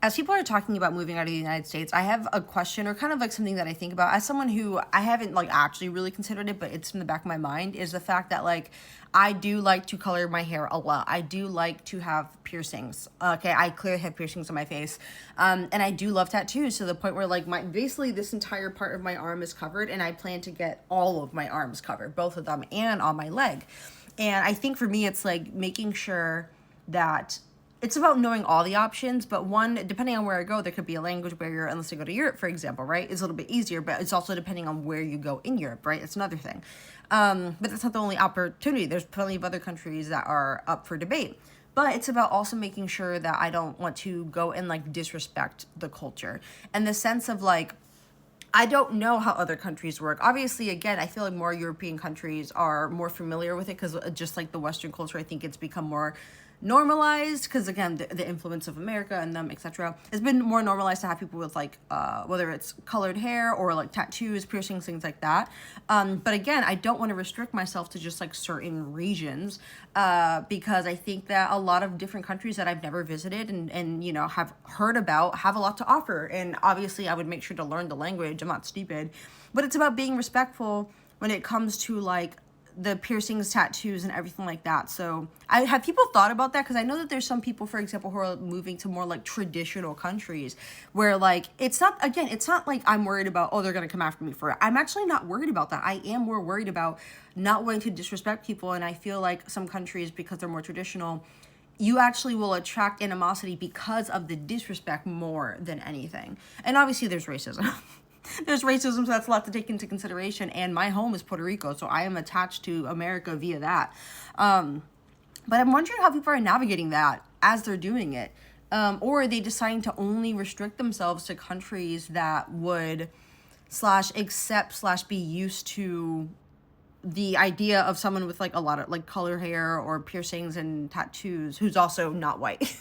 As people are talking about moving out of the United States, I have a question or kind of like something that I think about as someone who I haven't like actually really considered it, but it's in the back of my mind is the fact that like I do like to color my hair a lot. I do like to have piercings. Okay, I clearly have piercings on my face. And I do love tattoos to the point where like my basically this entire part of my arm is covered and I plan to get all of my arms covered, both of them and on my leg. And I think for me it's like making sure that it's about knowing all the options, but one, depending on where I go, there could be a language barrier unless I go to Europe, for example, right? It's a little bit easier, but it's also depending on where you go in Europe, right? It's another thing. But that's not the only opportunity. There's plenty of other countries that are up for debate. But it's about also making sure that I don't want to go and like disrespect the culture. And the sense of like, I don't know how other countries work. Obviously, again, I feel like more European countries are more familiar with it because just like the Western culture, I think it's become more normalized because again the influence of America and them etc has been more normalized to have people with like whether it's colored hair or like tattoos, piercings, things like that. But again, I don't want to restrict myself to just like certain regions because I think that a lot of different countries that I've never visited and you know have heard about have a lot to offer, and obviously I would make sure to learn the language. I'm not stupid, but it's about being respectful when it comes to like the piercings, tattoos, and everything like that. So I have people thought about that because I know that there's some people, for example, who are moving to more like traditional countries where like it's not, again, it's not like I'm worried about, oh, they're gonna come after me for it. I'm actually not worried about that. I am more worried about not wanting to disrespect people, and I feel like some countries, because they're more traditional, you actually will attract animosity because of the disrespect more than anything. And obviously there's racism. There's racism, so that's a lot to take into consideration. And my home is Puerto Rico, so I am attached to America via that. But I'm wondering how people are navigating that as they're doing it. Or are they deciding to only restrict themselves to countries that would slash accept slash be used to the idea of someone with like a lot of like color hair or piercings and tattoos who's also not white.